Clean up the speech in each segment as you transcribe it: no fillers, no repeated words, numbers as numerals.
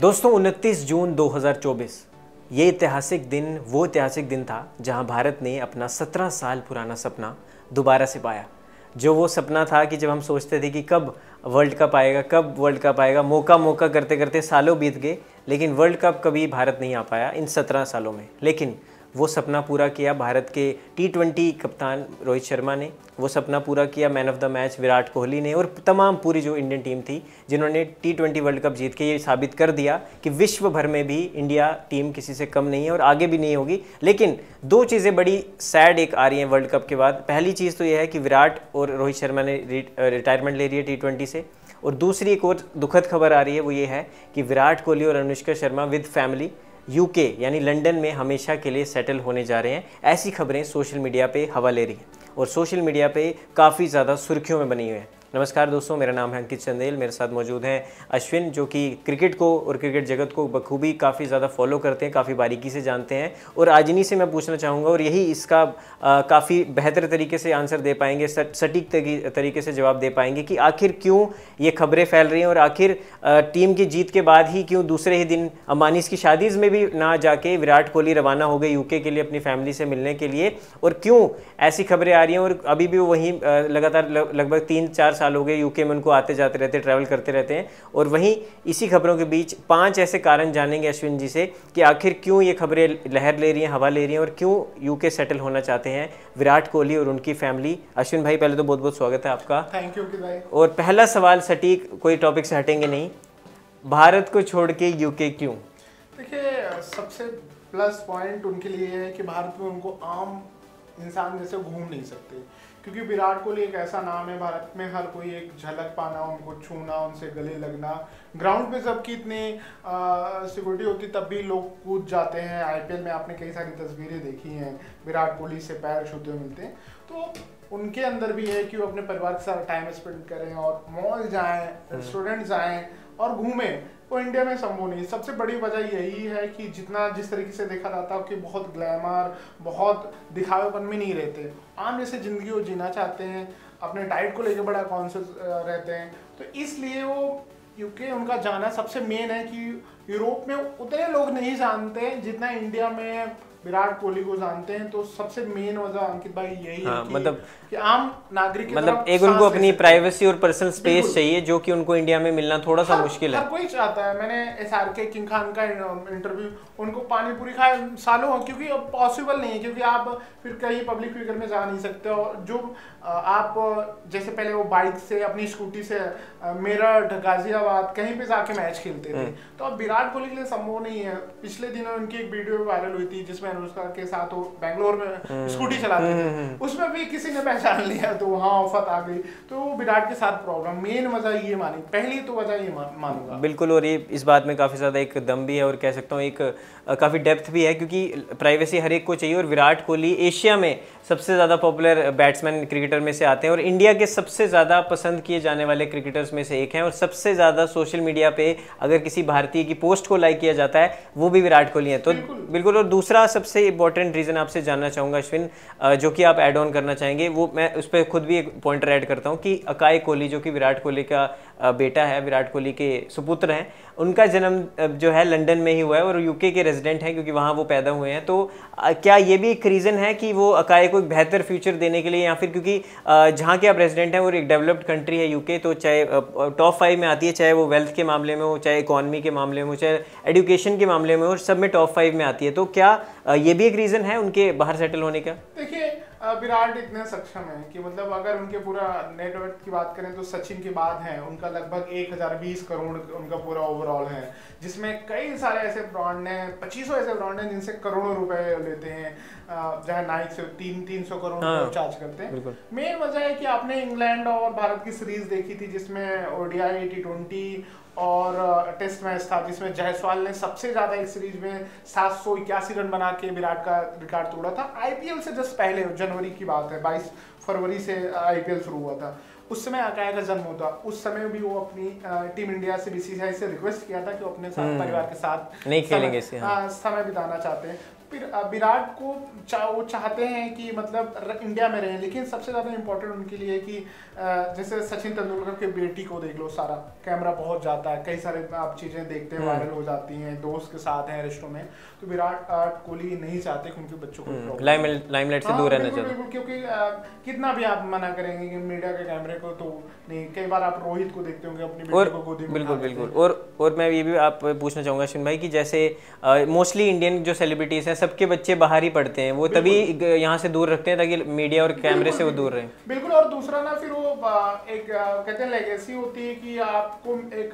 दोस्तों 29 जून 2024 ये ऐतिहासिक दिन वो ऐतिहासिक दिन था जहां भारत ने अपना 17 साल पुराना सपना दोबारा से पाया। जो वो सपना था कि जब हम सोचते थे कि कब वर्ल्ड कप आएगा, कब वर्ल्ड कप आएगा, मौका मौका करते करते सालों बीत गए, लेकिन वर्ल्ड कप कभी भारत नहीं आ पाया इन 17 सालों में। लेकिन वो सपना पूरा किया भारत के T20 कप्तान रोहित शर्मा ने, वो सपना पूरा किया man of the match Virat Kohli ने, और तमाम पूरी जो इंडियन टीम थी जिन्होंने T20 वर्ल्ड कप जीत के ये साबित कर दिया कि विश्व भर में भी इंडिया टीम किसी से कम नहीं है और आगे भी नहीं होगी। लेकिन दो चीज़ें बड़ी सैड एक आ रही हैं वर्ल्ड कप के बाद। पहली चीज़ तो ये है कि विराट और रोहित शर्मा ने रिटायरमेंट ले रही है T20 से, और दूसरी एक और दुखद खबर आ रही है, वो ये है कि विराट कोहली और Anushka Sharma with family UK यानी लंदन में हमेशा के लिए सेटल होने जा रहे हैं। ऐसी खबरें सोशल मीडिया पे हवा ले रही हैं और सोशल मीडिया पे काफ़ी ज़्यादा सुर्खियों में बनी हुई है। नमस्कार दोस्तों, मेरा नाम है अंकित चंदेल, मेरे साथ मौजूद हैं अश्विन, जो कि क्रिकेट को और क्रिकेट जगत को बखूबी काफ़ी ज़्यादा फॉलो करते हैं, काफ़ी बारीकी से जानते हैं, और आज इन्हीं से मैं पूछना चाहूँगा और यही इसका काफ़ी बेहतर तरीके से आंसर दे पाएंगे, सटीक तरीके से जवाब दे पाएंगे कि आखिर क्यों ये खबरें फैल रही हैं और आखिर टीम की जीत के बाद ही क्यों दूसरे ही दिन अंबानीज़ की शादीज़ में भी ना जाके विराट कोहली रवाना हो गए यूके के लिए अपनी फैमिली से मिलने के लिए, और क्यों ऐसी खबरें आ रही हैं और अभी भी वो वहीं लगातार लगभग 3-4 साल हो गए यूके में उनको आते जाते रहते, ट्रैवल करते रहते हैं। और वहीं इसी खबरों के बीच 5 ऐसे कारण जानेंगे अश्विन जी से कि आखिर क्यों ये खबरें लहर ले रही हैं, हवा ले रही हैं, और क्यों यूके सेटल होना चाहते हैं विराट कोहली और उनकी फैमिली। अश्विन भाई, पहले तो बहुत बहुत स्वागत है आपका। थैंक यू भाई। और पहला सवाल सटीक, कोई टॉपिक से हटेंगे नहीं, भारत को छोड़ के यूके क्यों? देखिए, सबसे प्लस पॉइंट उनके लिए है कि भारत में उनको आम इंसान जैसे घूम नहीं सकते, क्योंकि विराट कोहली एक ऐसा नाम है भारत में हर कोई एक झलक पाना, उनको छूना, उनसे गले लगना। ग्राउंड पे सबकी इतनी सिक्योरिटी होती तब भी लोग कूद जाते हैं। आईपीएल में आपने कई सारी तस्वीरें देखी हैं विराट कोहली से पैर छूते हुए मिलते हैं। तो उनके अंदर भी है कि वो अपने परिवार के साथ टाइम स्पेंड करें और मॉल जाएं, रेस्टोरेंट जाएं और घूमें। वो इंडिया में संभव नहीं। सबसे बड़ी वजह यही है कि जिस तरीके से देखा जाता है कि बहुत ग्लैमर, बहुत दिखावेपन में नहीं रहते, आम जैसे जिंदगी वो जीना चाहते हैं, अपने डाइट को लेकर बड़ा कॉन्शियस रहते हैं। तो इसलिए वो यूके उनका जाना सबसे मेन है कि यूरोप में उतने लोग नहीं जानते जितना इंडिया में विराट कोहली को जानते हैं। तो सबसे मेन वजह अंकित भाई यही है कि, मतलब कि आम नागरिक की मतलब एक उनको अपनी प्राइवेसी और पर्सनल स्पेस चाहिए, जो कि उनको इंडिया में मिलना थोड़ा सा मुश्किल है। हर कोई चाहता है। मैंने SRK किंग खान का इंटरव्यू, उनको पानी पूरी खाए सालों, क्योंकि अब पॉसिबल नहीं है, क्योंकि आप फिर कहीं पब्लिक फिगर में जा नहीं सकते। और जो आप जैसे पहले वो बाइक से अपनी स्कूटी से मेरठ, गाजियाबाद कहीं पे जाके मैच खेलते थे, तो अब विराट कोहली के लिए संभव नहीं है। पिछले दिनों उनकी एक वीडियो वायरल हुई थी जिसमें अनुष्का के साथ वो बैंगलोर में स्कूटी चलाते थे, उसमें भी किसी ने पहचान लिया, तो वहाँ आफत आ गई। तो विराट के साथ प्रॉब्लम, मेन वजह ये मानी, पहली तो वजह ये मानूंगा। बिल्कुल, और ये इस बात में काफ़ी ज़्यादा एक दम भी है और कह सकता हूँ एक काफ़ी डेप्थ भी है, क्योंकि प्राइवेसी हर एक को चाहिए। और विराट कोहली एशिया में सबसे ज़्यादा पॉपुलर बैट्समैन क्रिकेटर में से आते हैं और इंडिया के सबसे ज़्यादा पसंद किए जाने वाले क्रिकेटर्स में से एक हैं, और सबसे ज़्यादा सोशल मीडिया पे अगर किसी भारतीय की पोस्ट को लाइक किया जाता है वो भी विराट कोहली है। तो बिल्कुल। और दूसरा सबसे इंपॉर्टेंट रीज़न आपसे जानना चाहूँगा अश्विन, जो कि आप ऐड ऑन करना चाहेंगे, वो मैं उस पर खुद भी एक पॉइंटर ऐड करता हूँ कि अकाई कोहली, जो कि विराट कोहली का बेटा है, विराट कोहली के सुपुत्र हैं, उनका जन्म जो है लंदन में ही हुआ है और यूके के रेजिडेंट हैं, क्योंकि वहाँ वो पैदा हुए हैं। तो क्या ये भी एक रीज़न है कि वो अकाई को एक बेहतर फ्यूचर देने के लिए, या फिर क्योंकि जहाँ के आप रेजिडेंट हैं और एक डेवलप्ड कंट्री है यूके, तो चाहे टॉप 5 में आती है, चाहे वो वेल्थ के मामले में हो, चाहे इकॉनमी के मामले में हो, चाहे एजुकेशन के मामले में हो, सब में टॉप 5 में आती है। तो क्या ये भी एक रीज़न है उनके बाहर सेटल होने का? देखिए, विराट इतने सक्षम है कि मतलब अगर उनके पूरा नेटवर्थ की बात करें तो सचिन के बाद हैं, उनका लगभग 1020 करोड़ उनका पूरा ओवरऑल है, जिसमें कई सारे ऐसे ब्रांड हैं, 2500 ऐसे ब्रांड हैं जिनसे करोड़ों रुपए लेते हैं, जहाँ नाइक से 300 करोड़ चार्ज करते हैं। मेन वजह है कि आपने इंग्लैंड और भारत की सीरीज देखी थी जिसमें ODI, T20 और टेस्ट मैच था, जिसमें जायसवाल ने सबसे ज्यादा एक सीरीज में 781 रन बना के विराट का रिकॉर्ड तोड़ा था। आईपीएल से जस्ट पहले, जनवरी की बात है, 22 फरवरी से आईपीएल शुरू हुआ था, उस समय अकाई का जन्म होता। उस समय भी वो अपनी टीम इंडिया से, BCCI से रिक्वेस्ट किया था कि वो अपने साथ परिवार के साथ नहीं खेलेंगे समय बिताना चाहते हैं। विराट को वो चाहते हैं कि मतलब इंडिया में रहें, लेकिन सबसे ज़्यादा इम्पोर्टेंट उनके लिए कि जैसे सचिन तेंदुलकर के बेटी को देख लो, सारा कैमरा बहुत जाता है, कई सारे आप चीज़ें देखते हैं वायरल हो जाती हैं, दोस्त के साथ हैं रिश्तों में, तो विराट कोहली नहीं चाहते कि उनके बच्चों को लाइमलाइट से दूर रहना चाहते हैं। क्योंकि कितना भी आप मना करेंगे कि मीडिया के कैमरे को, तो नहीं, कई बार आप रोहित को देखते होंगे अपनी बेटी को गोदी में। बिल्कुल। और मैं ये भी आप पूछना चाहूँगा अश्विन भाई कि जैसे मोस्टली इंडियन जो सेलिब्रिटीज़ हैं सबके बच्चे बाहर ही पढ़ते हैं, वो तभी यहाँ से दूर रखते हैं ताकि मीडिया और कैमरे से वो दूर रहें। बिल्कुल। और दूसरा ना फिर वो एक कहते हैं लेगेसी होती है कि आपको एक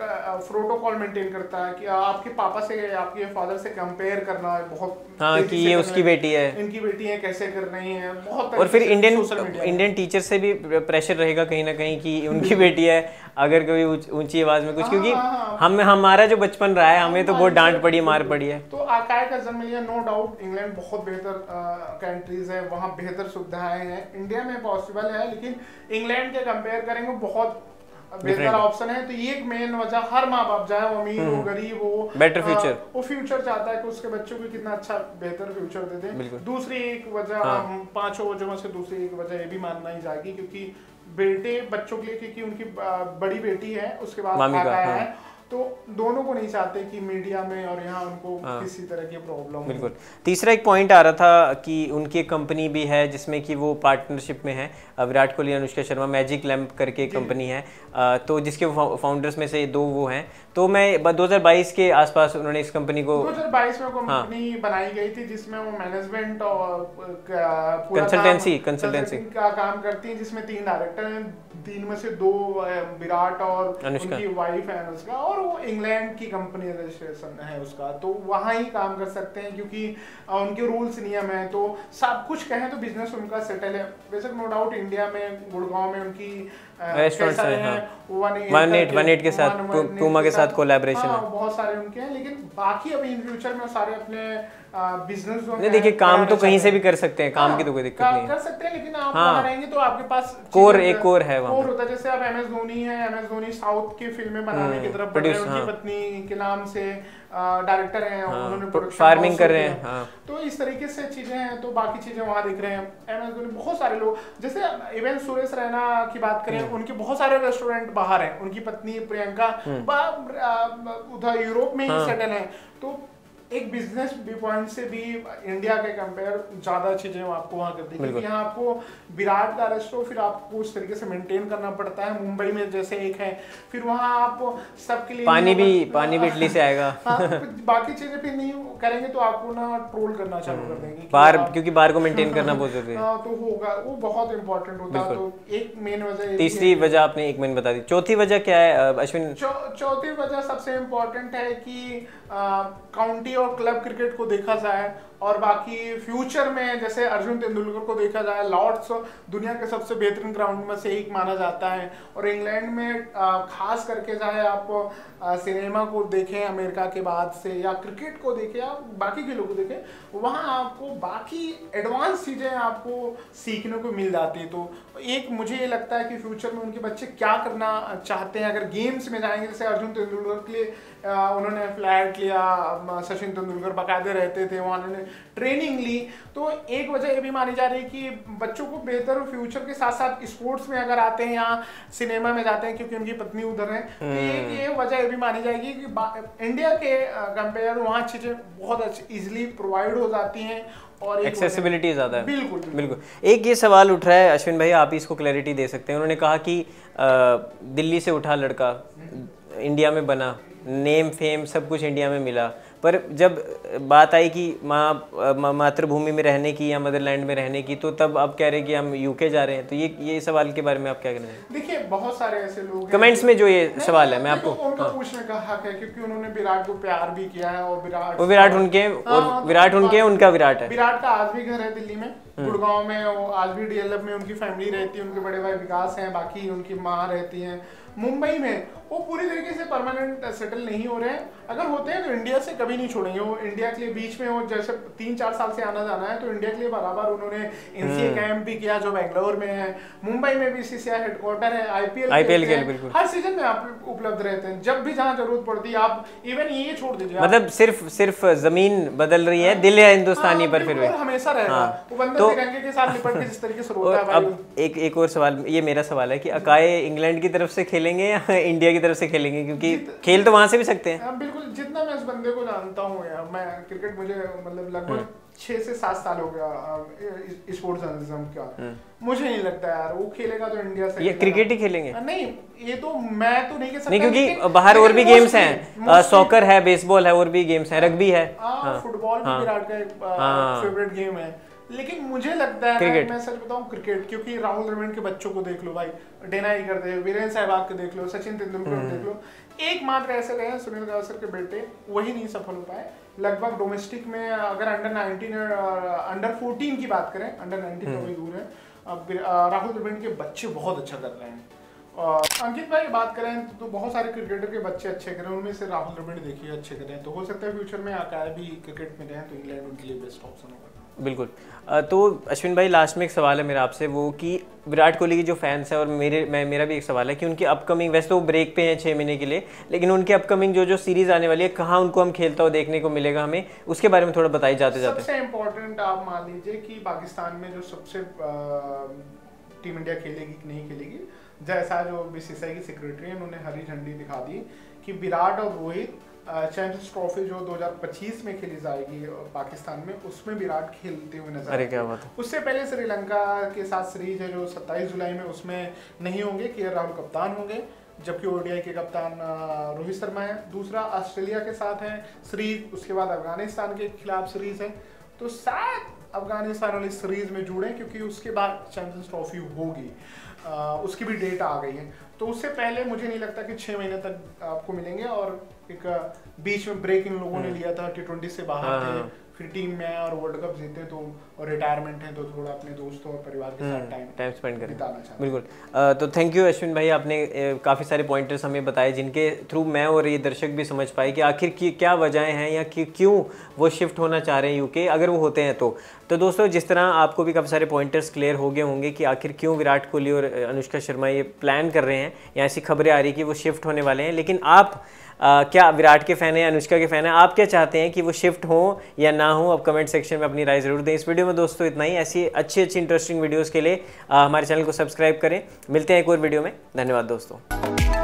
प्रोटोकॉल मेंटेन करता है कि आपके पापा से, आपके फादर से कंपेयर करना बहुत, हाँ कि ये उसकी बेटी है, इनकी बेटी है, कैसे कर रही है, बहुत। और फिर इंडियन टीचर से भी प्रेशर रहेगा कहीं ना कहीं कि उनकी बेटी है, अगर कभी ऊंची आवाज में कुछ, क्योंकि हमारा जो बचपन रहा है हमें तो बहुत डांट पड़ी, मार पड़ी है। तो आकाय का जन्म लिया, नो डाउट इंग्लैंड बहुत बेहतर कंट्रीज है, वहाँ बेहतर सुविधाएं हैं, इंडिया में पॉसिबल है, लेकिन इंग्लैंड के कंपेयर करेंगे बहुत बेहतर ऑप्शन है। तो ये एक मेन वजह, हर माँ बाप चाहे वो अमीर हो गरीब हो, बेटर फ्यूचर, वो फ्यूचर चाहता है कि उसके बच्चों को कितना अच्छा बेहतर फ्यूचर दे दें। दूसरी एक वजह, पांचों वजहों में से दूसरी एक वजह ये भी मानना ही जाएगी क्योंकि बेटे बच्चों के लिए, क्योंकि उनकी बड़ी बेटी है, उसके बाद आकाया है, तो दोनों को नहीं चाहते कि मीडिया में और यहाँ उनको किसी तरह की प्रॉब्लम। बिल्कुल। तीसरा एक पॉइंट आ रहा था कि उनकी एक कंपनी भी है जिसमें कि वो पार्टनरशिप में है, विराट कोहली, अनुष्का शर्मा, मैजिक लैंप करके कंपनी है, तो जिसके फाउंडर्स में से 2 वो हैं। तो मैं 2022 के आसपास उन्होंने इस कंपनी को 2022 में कंपनी बनाई गई थी जिसमें वो मैनेजमेंट और कंसल्टेंसी का काम करती है, जिसमें 3 डायरेक्टर हैं, 3 में से 2 विराट और उनकी वाइफ है अनुष्का, और वो इंग्लैंड की कंपनी रजिस्ट्रेशन है उसका, तो वहाँ ही काम कर सकते हैं क्योंकि उनके रूल्स नियम है, तो सब कुछ कहें तो बिजनेस उनका सेटल है। बेशक नो डाउट इंडिया में गुड़गांव में उनकी रेस्टोरेंट्स हैं, 1-8 के साथ, पूमा के साथ कोलैबोरेशन है, बहुत सारे उनके हैं, लेकिन बाकी अभी इन फ्यूचर में सारे अपने बिजनेस जो नहीं, देखिए काम तो कहीं से भी कर सकते हैं, काम की तो कोई दिक्कत नहीं कर सकते हैं, लेकिन आप वहाँ रहेंगे तो आपके पास कोर है वहाँ, कोर होता है। जैसे अब MS धोनी है, MS धोनी साउथ की फिल्में बनाने की तरफ बढ़ रहे हैं, उनकी पत्नी के नाम से डायरेक्टर हैं, उन्होंने फार्मिंग कर रहे हैं, तो इस तरीके से चीजें हैं, तो बाकी चीजें वहाँ दिख रहे हैं। MS धोनी, बहुत सारे लोग, जैसे इवन सुरेश रैना की बात करें, उनके बहुत सारे रेस्टोरेंट बाहर हैं, उनकी पत्नी प्रियंका उधर यूरोप में ही सेटल है, तो एक बिजनेस पॉइंट से भी इंडिया के कंपेयर ज्यादा चीजें आपको वहाँ करती है, क्योंकि यहाँ आपको विराट का रेस्ट हो, फिर आपको उस तरीके से मेंटेन करना पड़ता है। मुंबई में जैसे एक है, फिर वहाँ आप सबके लिए पानी भी इटली से आएगा, बाकी चीजें फिर नहीं करेंगे तो आपको ना ट्रोल करना चालू कर देंगे बाहर, क्योंकि बाहर को मेंटेन करना बहुत जरूरी है, तो होगा, वो बहुत इंपॉर्टेंट होता है। तो एक मेन वजह, तीसरी वजह आपने 1 मिनट बता दी, चौथी वजह क्या है अश्विन? चौथी वजह सबसे इम्पोर्टेंट है कि काउंटी और क्लब क्रिकेट को देखा जाए, और बाकी फ्यूचर में जैसे अर्जुन तेंदुलकर को देखा जाए, लॉर्ड्स दुनिया के सबसे बेहतरीन ग्राउंड में से एक माना जाता है, और इंग्लैंड में खास करके चाहे आप सिनेमा को देखें अमेरिका के बाद से, या क्रिकेट को देखें, या बाकी खेलों को देखें, वहाँ आपको बाकी एडवांस चीज़ें आपको सीखने को मिल जाती है। तो एक मुझे ये लगता है कि फ्यूचर में उनके बच्चे क्या करना चाहते हैं, अगर गेम्स में जाएंगे, जैसे अर्जुन तेंदुलकर के लिए उन्होंने फ्लैट लिया, सचिन तेंदुलकर बाकायदे रहते थे, वहाँ उन्होंने ट्रेनिंग ली, तो एक वजह ये भी मानी जा रही है कि बच्चों को बेहतर फ्यूचर के साथ साथ स्पोर्ट्स में अगर आते हैं या सिनेमा में जाते हैं क्योंकि उनकी पत्नी उधर है, तो ये वजह ये भी मानी जाएगी कि इंडिया के कंपेयर वहाँ चीज़ें बहुत अच्छी इजीली प्रोवाइड हो जाती हैं और एक्सेसिबिलिटी ज़्यादा है। बिल्कुल। एक ये सवाल उठ रहा है अश्विन भाई, आप इसको क्लैरिटी दे सकते हैं। उन्होंने कहा कि दिल्ली से उठा लड़का, इंडिया में बना, नेम फेम सब कुछ इंडिया में मिला, पर जब बात आई कि मातृभूमि में रहने की या मदरलैंड में रहने की, तो तब आप कह रहे हैं कि हम यूके जा रहे हैं। तो ये सवाल के बारे में आप क्या कहना है? देखिए बहुत सारे ऐसे लोग कमेंट्स में जो ये सवाल है, मैं आपको उनका पूछने का हक है, क्योंकि उन्होंने विराट को प्यार भी किया है, और विराट उनके उनका विराट है। विराट का आज भी घर है दिल्ली में, गुड़गांव में, आज भी DLF में उनकी फैमिली रहती है, उनके बड़े भाई विकास हैं, बाकी उनकी माँ रहती हैं, मुंबई में वो पूरी तरीके से परमानेंट सेटल नहीं हो रहे हैं। अगर होते हैं तो इंडिया से कभी नहीं छोड़ेंगे। वो इंडिया के लिए बीच में वो जैसे 3-4 साल से आना जाना है, तो इंडिया के लिए बराबर उन्होंने एनसीए कैंप भी किया जो बेंगलोर में है। मुंबई में बीसीसीआई हेडक्वार्टर है, आईपीएल के बिल्कुल हर सीजन में आप उपलब्ध रहते हैं, जब भी जहाँ जरूरत पड़ती है। आप इवन ये छोड़ दीजिए, मतलब सिर्फ जमीन बदल रही है, दिल है हिंदुस्तानी पर फिर भी हमेशा रहेगा वो बंदा तिरंगे के साथ लिपट के जिस तरीके से रोता है भाई। अब एक और सवाल, ये मेरा सवाल है कि अकाए इंग्लैंड की तरफ से खेलेंगे या इंडिया की तरफ से खेलेंगे, क्योंकि खेल तो वहां से भी सकते हैं। बिल्कुल, जितना मैं इस बंदे को जानता हूँ यार, मैं क्रिकेट मुझे मतलब लगभग 6 से 7 साल हो गया स्पोर्ट्स जर्नलिज्म का। मुझे नहीं लगता यार वो खेलेगा तो इंडिया से। ये क्रिकेट ही खेलेंगे? नहीं, ये तो मैं तो नहीं कह सकता, नहीं, क्योंकि बाहर और भी गेम्स हैं, सॉकर है, बेसबॉल है, और भी गेम्स हैं, रग्बी है, फुटबॉल भी विराट का एक फेवरेट गेम है। लेकिन मुझे लगता है, मैं सच बताऊं, क्रिकेट, क्योंकि राहुल द्रविड़ के बच्चों को देख लो भाई, डिनाई करते हैं, वीरेंद्र सहवाग को देख लो, सचिन तेंदुलकर को देख लो, एकमात्र ऐसे रहे सुनील गावस्कर के बेटे, वही नहीं सफल हो पाए। लगभग डोमेस्टिक में अगर अंडर 19 और अंडर 14 की बात करें, अंडर 19 तो भी दूर है, अब राहुल द्रविड़ के बच्चे बहुत अच्छा कर रहे हैं। और अंकित भाई बात करें तो बहुत सारे क्रिकेटर के बच्चे अच्छे कर रहे हैं, उनमें से राहुल द्रविड़ देखिए अच्छे कर रहे हैं, तो हो सकता है फ्यूचर में अकाय भी क्रिकेट में रहें तो इंग्लैंड उनके लिए बेस्ट ऑप्शन होगा। बिल्कुल। तो अश्विन भाई, लास्ट में एक सवाल है मेरा आपसे, वो कि विराट कोहली की जो फैंस है, और मेरा भी एक सवाल है कि उनकी अपकमिंग, वैसे तो वो ब्रेक पे हैं 6 महीने के लिए, लेकिन उनकी अपकमिंग जो सीरीज आने वाली है, कहाँ उनको हम खेलता हुआ देखने को मिलेगा, हमें उसके बारे में थोड़ा बताइए जाते जाते। सबसे इम्पोर्टेंट आप मान लीजिए कि पाकिस्तान में जो सबसे टीम इंडिया खेलेगी कि नहीं खेलेगी, जैसा जो बीसीसीआई की सेक्रेटरी है उन्होंने हरी झंडी दिखा दी कि विराट और रोहित चैंपियंस ट्रॉफी जो 2025 में खेली जाएगी पाकिस्तान में, उसमें विराट खेलते हुए नजर अरे क्या बात है। उससे पहले श्रीलंका के साथ सीरीज है जो 27 जुलाई में, उसमें नहीं होंगे, के राहुल कप्तान होंगे, जबकि ओडीआई के कप्तान रोहित शर्मा है। दूसरा ऑस्ट्रेलिया के साथ है सीरीज, उसके बाद अफगानिस्तान के खिलाफ सीरीज है, तो शायद अफगानिस्तान वाली सीरीज में जुड़े, क्योंकि उसके बाद चैंपियंस ट्रॉफी होगी, उसकी भी डेट आ गई है। तो उससे पहले मुझे नहीं लगता कि 6 महीने तक आपको मिलेंगे। और एक बीच में ब्रेक इन लोगों ने लिया था, T20 से बाहर थे, फिर टीम में आए और वर्ल्ड कप जीते, तो और रिटायरमेंट है, तो थोड़ा अपने दोस्तों और परिवार के साथ टाइम स्पेंड बिताना चाहते हैं। बिल्कुल। तो थैंक यू अश्विन भाई, आपने काफ़ी सारे पॉइंटर्स हमें बताए, जिनके थ्रू मैं और ये दर्शक भी समझ पाए कि आखिर क्या वजहें हैं, या क्यों वो शिफ्ट होना चाह रहे हैं यूके, अगर वो होते हैं तो दोस्तों, जिस तरह आपको भी काफ़ी सारे पॉइंटर्स क्लियर हो गए होंगे कि आखिर क्यों विराट कोहली और अनुष्का शर्मा ये प्लान कर रहे हैं, या ऐसी खबरें आ रही कि वो शिफ्ट होने वाले हैं। लेकिन आप क्या विराट के फ़ैन हैं, अनुष्का के फ़ैन हैं, आप क्या चाहते हैं कि वो शिफ्ट हो या ना हो? अब कमेंट सेक्शन में अपनी राय ज़रूर दें। इस वीडियो में दोस्तों इतना ही। ऐसी अच्छी इंटरेस्टिंग वीडियोज़ के लिए हमारे चैनल को सब्सक्राइब करें। मिलते हैं एक और वीडियो में। धन्यवाद दोस्तों।